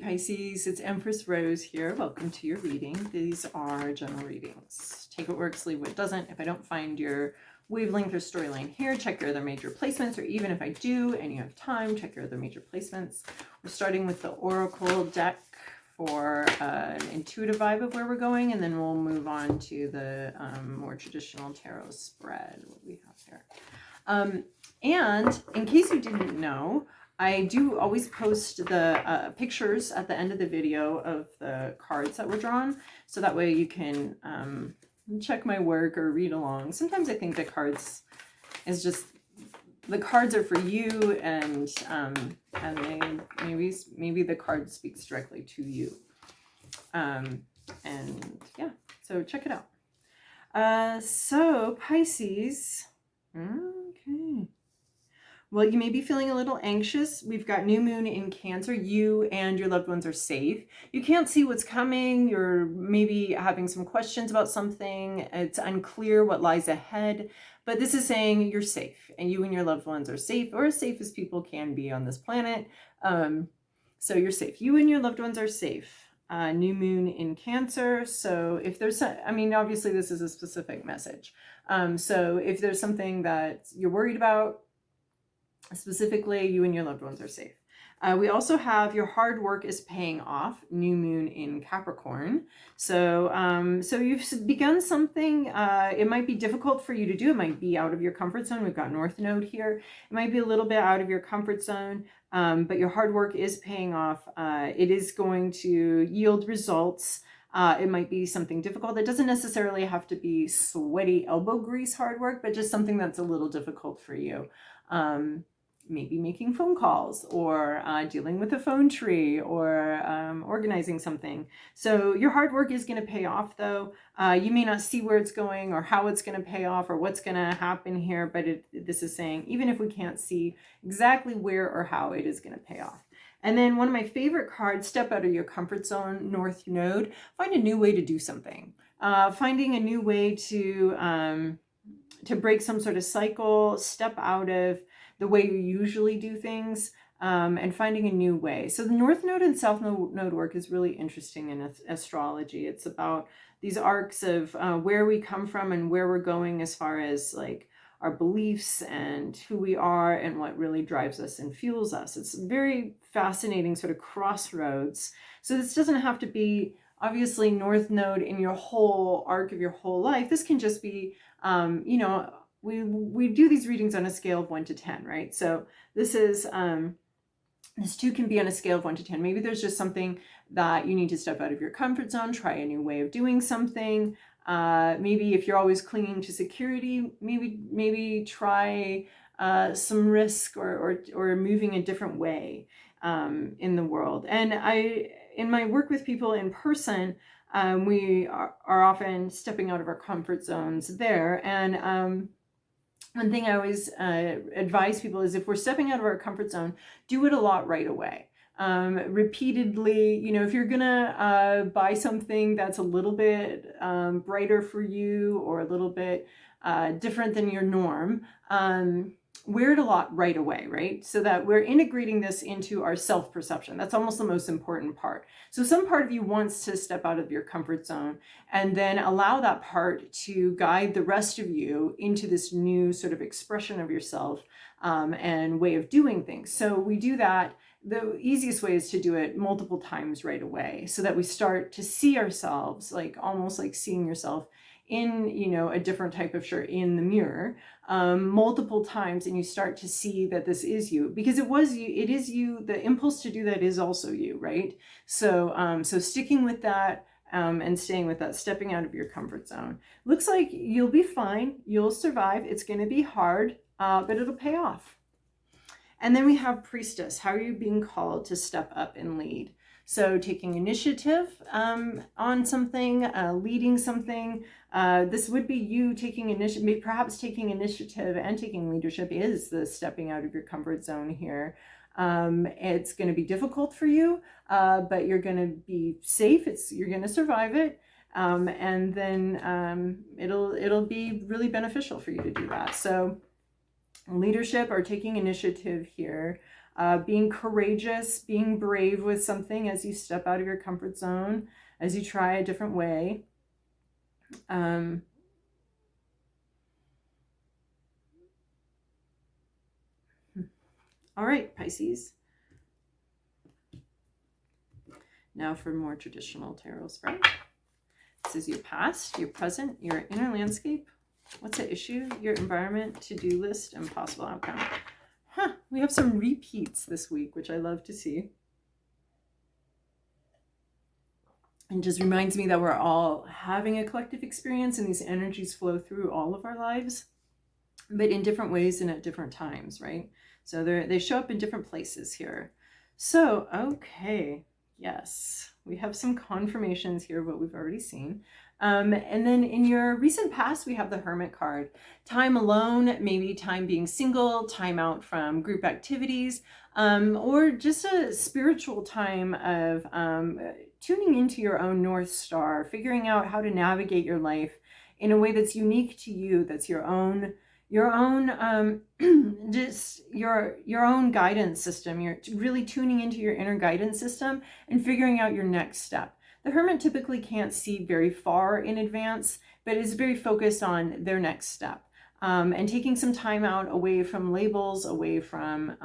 Pisces, it's Empress Rose here. Welcome to your reading. These are general readings. Take what works, leave what doesn't. If I don't find your wavelength or storyline here, check your other major placements, or even if I do and you have time, check your other major placements. We're starting with the Oracle deck for an intuitive vibe of where we're going, and then we'll move on to the more traditional tarot spread, what we have here. And in case you didn't know, I do always post the pictures at the end of the video of the cards that were drawn, so that way you can check my work or read along. Sometimes I think the cards is just, the cards are for you, and maybe the card speaks directly to you. And yeah, so check it out. So Pisces, okay. Well, you may be feeling a little anxious. We've got new moon in Cancer. You and your loved ones are safe. You can't see what's coming. You're maybe having some questions about something. It's unclear what lies ahead. But this is saying you're safe, and you and your loved ones are safe, or as safe as people can be on this planet. So you're safe. You and your loved ones are safe. New moon in Cancer. So if there's, I mean, obviously this is a specific message. So if there's something that you're worried about, specifically, you and your loved ones are safe. We also have your hard work is paying off, new moon in Capricorn. So, so you've begun something. It might be difficult for you to do. It might be out of your comfort zone. We've got North Node here. It might be a little bit out of your comfort zone, but your hard work is paying off. It is going to yield results. It might be something difficult. It doesn't necessarily have to be sweaty elbow grease hard work, but just something that's a little difficult for you. Maybe making phone calls, or dealing with a phone tree, or organizing something. So your hard work is going to pay off, though. You may not see where it's going or how it's going to pay off or what's going to happen here, but this is saying even if we can't see exactly where or how, it is going to pay off. And then one of my favorite cards, step out of your comfort zone, North Node. Find a new way to do something. Finding a new way to break some sort of cycle, step out of the way you usually do things, and finding a new way. So the North Node and South Node work is really interesting in astrology. It's about these arcs of where we come from and where we're going as far as like our beliefs and who we are and what really drives us and fuels us. It's very fascinating sort of crossroads. So this doesn't have to be obviously North Node in your whole arc of your whole life. This can just be, you know, we do these readings on a scale of 1 to 10, right? So this is, this too can be on a scale of 1 to 10. Maybe there's just something that you need to step out of your comfort zone, try a new way of doing something. Maybe if you're always clinging to security, maybe try some risk or moving a different way in the world. And in my work with people in person, we are often stepping out of our comfort zones there. And one thing I always advise people is if we're stepping out of our comfort zone, do it a lot right away. Repeatedly, you know, if you're gonna buy something that's a little bit brighter for you or a little bit different than your norm, wear it a lot right away, right? So that we're integrating this into our self-perception. That's almost the most important part. So some part of you wants to step out of your comfort zone and then allow that part to guide the rest of you into this new sort of expression of yourself and way of doing things. So we do that. The easiest way is to do it multiple times right away so that we start to see ourselves, like almost like seeing yourself in, you know, a different type of shirt in the mirror multiple times, and you start to see that this is you, because it was you, it is you. The impulse to do that is also you, right? So so sticking with that and staying with that, stepping out of your comfort zone. Looks like you'll be fine, you'll survive. It's going to be hard, but it'll pay off. And then we have Priestess. How are you being called to step up and lead? So taking initiative on something, leading something. This would be you taking initiative, perhaps taking initiative and taking leadership is the stepping out of your comfort zone here. It's going to be difficult for you, but you're going to be safe. You're going to survive it. And then it'll be really beneficial for you to do that. So leadership or taking initiative here. being courageous, being brave with something as you step out of your comfort zone, as you try a different way. All right, Pisces. Now for more traditional tarot spread. This is your past, your present, your inner landscape. What's at issue? Your environment, to-do list, and possible outcome. We have some repeats this week, which I love to see. And just reminds me that we're all having a collective experience, and these energies flow through all of our lives, but in different ways and at different times, right? So they show up in different places here. So, okay, yes, we have some confirmations here of what we've already seen. And then in your recent past, we have the Hermit card. Time alone, maybe time being single, time out from group activities, or just a spiritual time of tuning into your own North Star, figuring out how to navigate your life in a way that's unique to you, that's your own just your own guidance system. You're really tuning into your inner guidance system and figuring out your next step. The Hermit typically can't see very far in advance, but is very focused on their next step, and taking some time out away from labels, away from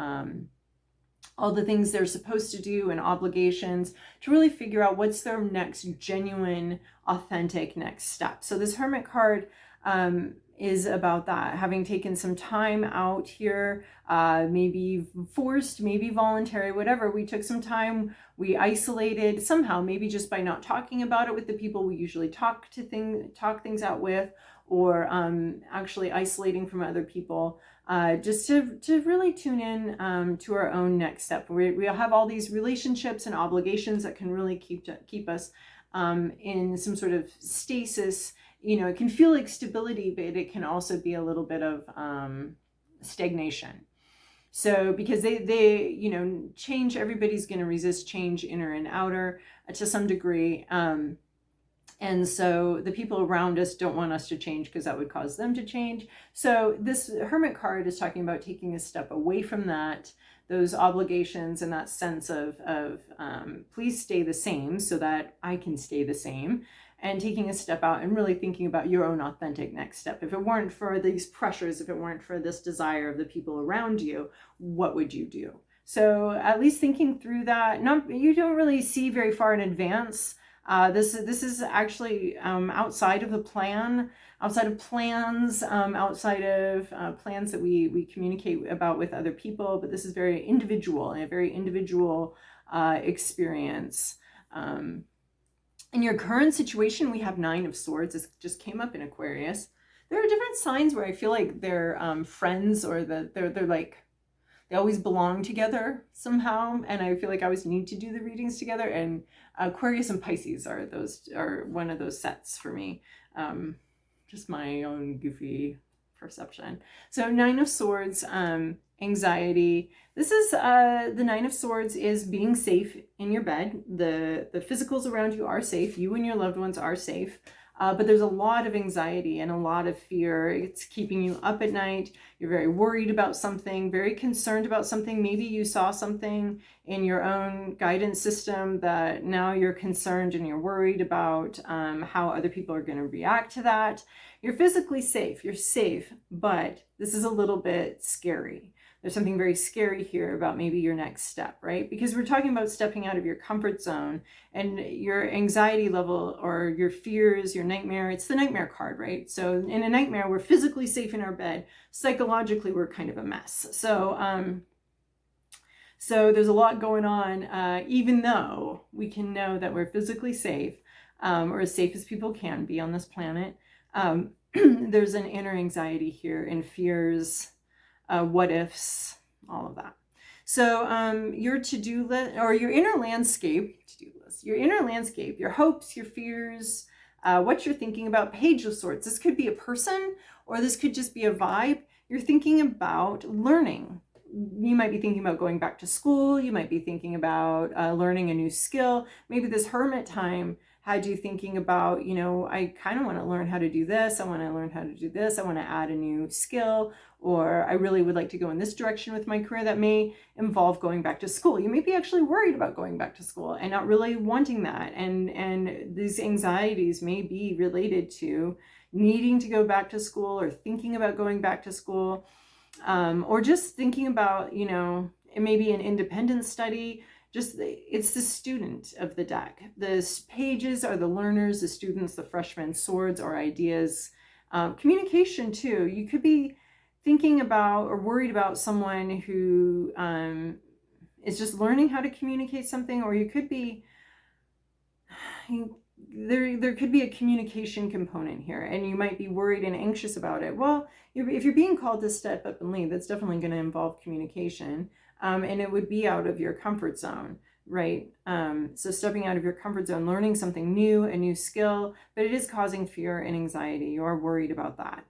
all the things they're supposed to do and obligations, to really figure out what's their next genuine, authentic next step. So this Hermit card is about that, having taken some time out here, maybe forced, maybe voluntary, whatever. We took some time, we isolated somehow, maybe just by not talking about it with the people we usually talk things out with, or actually isolating from other people, just to really tune in to our own next step. We have all these relationships and obligations that can really keep us in some sort of stasis. You know, it can feel like stability, but it can also be a little bit of stagnation. So because they you know, change, everybody's going to resist change, inner and outer, to some degree. And so the people around us don't want us to change because that would cause them to change. So this Hermit card is talking about taking a step away from that, those obligations and that sense of please stay the same so that I can stay the same, and taking a step out and really thinking about your own authentic next step. If it weren't for these pressures, if it weren't for this desire of the people around you, what would you do? So at least thinking through that. You don't really see very far in advance. This is actually outside of the plan, outside of plans, outside of plans that we communicate about with other people. But this is very individual, and a very individual experience. In your current situation, we have 9 of Swords. This just came up in Aquarius. There are different signs where I feel like they're friends, or that they're like, they always belong together somehow, and I feel like I always need to do the readings together. And Aquarius and Pisces are one of those sets for me. Just my own goofy perception. So 9 of Swords, anxiety. This is the 9 of Swords is being safe in your bed. The physicals around you are safe. You and your loved ones are safe. But there's a lot of anxiety and a lot of fear. It's keeping you up at night. You're very worried about something, very concerned about something. Maybe you saw something in your own guidance system that now you're concerned and you're worried about how other people are going to react to that. You're physically safe. You're safe, but this is a little bit scary. There's something very scary here about maybe your next step, right? Because we're talking about stepping out of your comfort zone, and your anxiety level or your fears, your nightmare. It's the nightmare card, right? So in a nightmare, we're physically safe in our bed. Psychologically, we're kind of a mess. So there's a lot going on, even though we can know that we're physically safe, or as safe as people can be on this planet. There's an inner anxiety here, and fears, what ifs, all of that. So your to-do list, or your inner landscape, your inner landscape, your hopes, your fears, what you're thinking about. Page of Swords. This could be a person, or this could just be a vibe. You're thinking about learning. You might be thinking about going back to school. You might be thinking about learning a new skill. Maybe this Hermit time had you thinking about, you know, I kind of want to learn how to do this. I want to learn how to do this. I want to add a new skill, or I really would like to go in this direction with my career that may involve going back to school. You may be actually worried about going back to school and not really wanting that. And these anxieties may be related to needing to go back to school or thinking about going back to school, or just thinking about, you know, it may be an independent study. Just, it's the student of the deck. The pages are the learners, the students, the freshmen. Swords are ideas. Communication too. You could be thinking about or worried about someone who is just learning how to communicate something, or you could be, there could be a communication component here, and you might be worried and anxious about it. Well, if you're being called to step up and lead, that's definitely going to involve communication. And it would be out of your comfort zone, right? So stepping out of your comfort zone, learning something new, a new skill, but it is causing fear and anxiety. You are worried about that.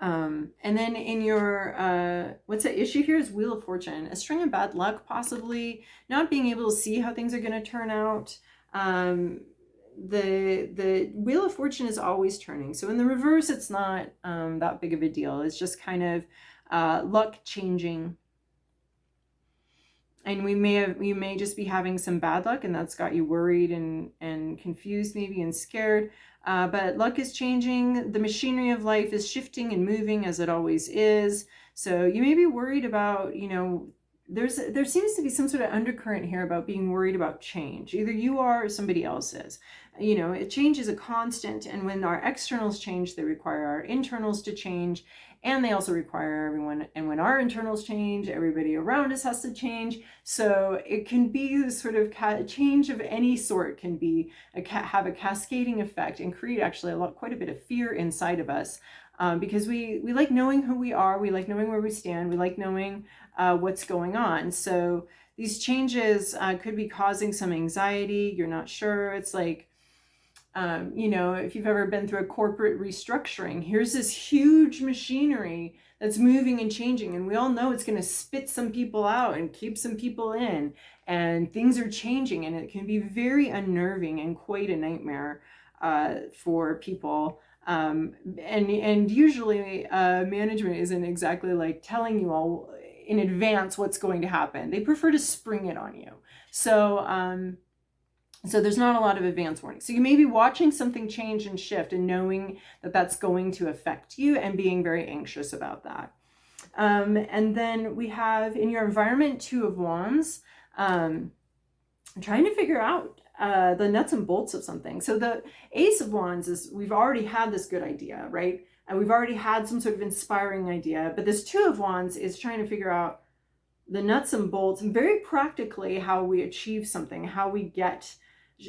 And then in your, what's the issue here is Wheel of Fortune, a string of bad luck, possibly not being able to see how things are going to turn out. The Wheel of Fortune is always turning. So in the reverse, it's not that big of a deal. It's just kind of luck changing. And we may just be having some bad luck, and that's got you worried and confused maybe and scared. But luck is changing. The machinery of life is shifting and moving as it always is. So you may be worried about, you know, there seems to be some sort of undercurrent here about being worried about change. Either you are or somebody else is. You know, change is a constant, and when our externals change, they require our internals to change, and they also require everyone. And when our internals change, everybody around us has to change. So it can be this sort of change of any sort can be have a cascading effect and create actually quite a bit of fear inside of us, because we like knowing who we are, we like knowing where we stand, we like knowing what's going on. So these changes could be causing some anxiety. You're not sure. It's like, you know, if you've ever been through a corporate restructuring, here's this huge machinery that's moving and changing, and we all know it's going to spit some people out and keep some people in, and things are changing, and it can be very unnerving and quite a nightmare for people. And usually management isn't exactly like telling you all in advance what's going to happen. They prefer to spring it on you. So there's not a lot of advance warning. So you may be watching something change and shift and knowing that that's going to affect you and being very anxious about that. And then we have in your environment, Two of Wands, trying to figure out the nuts and bolts of something. So the Ace of Wands is, we've already had this good idea, right? And we've already had some sort of inspiring idea, but this Two of Wands is trying to figure out the nuts and bolts and very practically how we achieve something, how we get,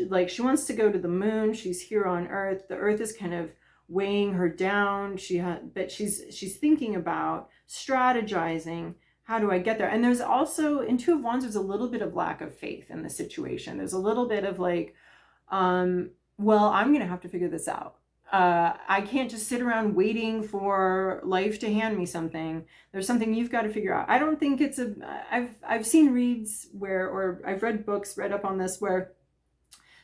like she wants to go to the moon. She's here on Earth. The Earth is kind of weighing her down. But she's thinking about strategizing. How do I get there? And there's also in Two of Wands, there's a little bit of lack of faith in the situation. There's a little bit of like, well, I'm going to have to figure this out. I can't just sit around waiting for life to hand me something. There's something you've got to figure out. I don't think it's I've seen reads where, or I've read books, read up on this, where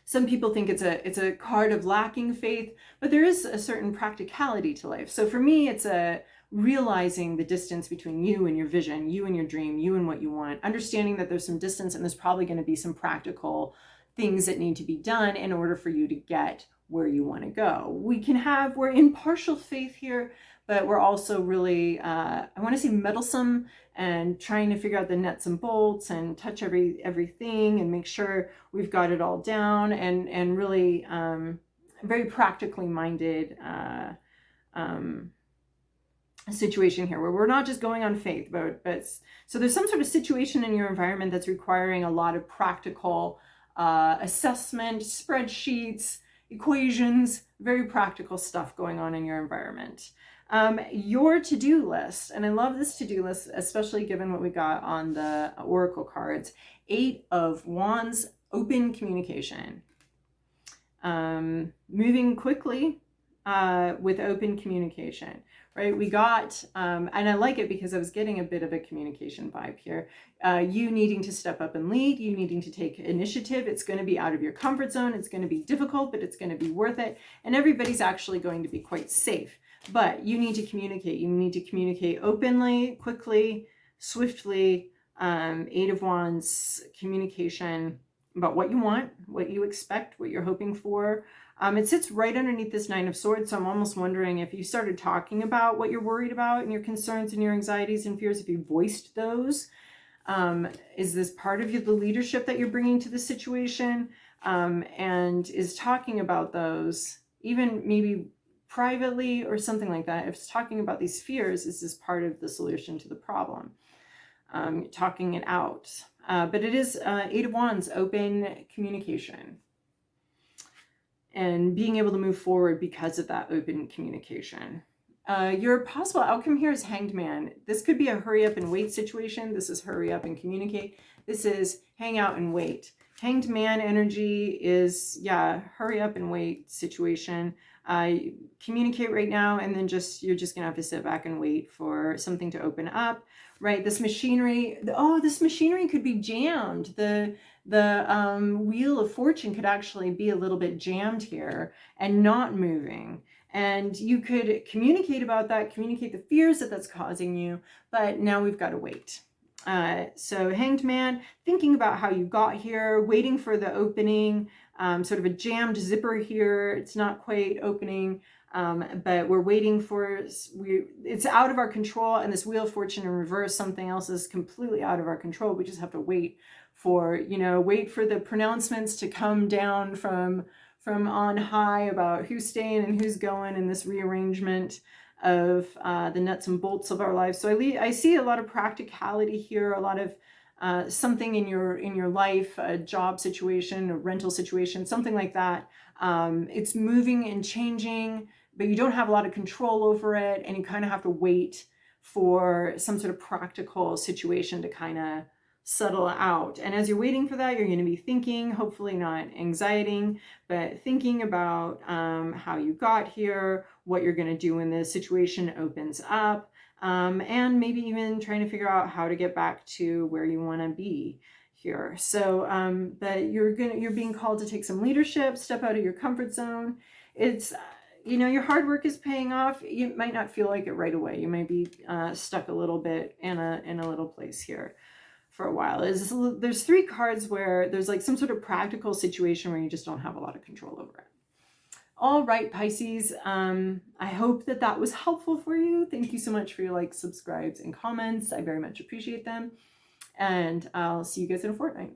some people think it's a card of lacking faith, but there is a certain practicality to life. So for me, it's a realizing the distance between you and your vision, you and your dream, you and what you want, understanding that there's some distance and there's probably going to be some practical things that need to be done in order for you to get where you want to go. We're in partial faith here, but we're also really, I want to say meddlesome and trying to figure out the nuts and bolts and touch everything and make sure we've got it all down, and really very practically minded situation here where we're not just going on faith, but so there's some sort of situation in your environment that's requiring a lot of practical assessment, spreadsheets, equations, very practical stuff going on in your environment. Your to-do list, and I love this to-do list, especially given what we got on the Oracle cards. 8 of Wands, open communication. Moving quickly, with open communication, right? We got, and I like it because I was getting a bit of a communication vibe here. You needing to step up and lead, you needing to take initiative. It's going to be out of your comfort zone. It's going to be difficult, but it's going to be worth it. And everybody's actually going to be quite safe. But you need to communicate. You need to communicate openly, quickly, swiftly. Eight of Wands, communication about what you want, what you expect, what you're hoping for. It sits right underneath this Nine of Swords, so I'm almost wondering if you started talking about what you're worried about and your concerns and your anxieties and fears, if you voiced those. Is this part of the leadership that you're bringing to the situation? And is talking about those, even maybe privately or something like that, if it's talking about these fears, is this part of the solution to the problem? Talking it out. But it is Eight of Wands, open communication. And being able to move forward because of that open communication. Your possible outcome here is Hanged Man. This could be a hurry up and wait situation. This is hurry up and communicate. This is hang out and wait. Hanged Man energy is, yeah, hurry up and wait situation. Communicate right now, and then you're just gonna have to sit back and wait for something to open up, right? This machinery, this machinery could be jammed. The Wheel of Fortune could actually be a little bit jammed here and not moving. And you could communicate about that, communicate the fears that that's causing you, but now we've got to wait. So Hanged Man, thinking about how you got here, waiting for the opening, sort of a jammed zipper here. It's not quite opening, but we're waiting for, it's out of our control. And this Wheel of Fortune in reverse, something else is completely out of our control. We just have to wait for, wait for the pronouncements to come down from on high about who's staying and who's going in this rearrangement of the nuts and bolts of our lives. So I see a lot of practicality here, a lot of something in your life, a job situation, a rental situation, something like that. It's moving and changing, but you don't have a lot of control over it, and you kind of have to wait for some sort of practical situation to kind of settle out. And as you're waiting for that, you're going to be thinking, hopefully not anxieting, but thinking about how you got here, what you're going to do when the situation opens up, and maybe even trying to figure out how to get back to where you want to be here. So, but you're being called to take some leadership, step out of your comfort zone. It's, your hard work is paying off. You might not feel like it right away. You might be stuck a little bit in a little place here for a while. There's three cards where there's like some sort of practical situation where you just don't have a lot of control over it. All right, Pisces, I hope that was helpful for you. Thank you so much for your likes, subscribes, and comments. I very much appreciate them. And I'll see you guys in a fortnight.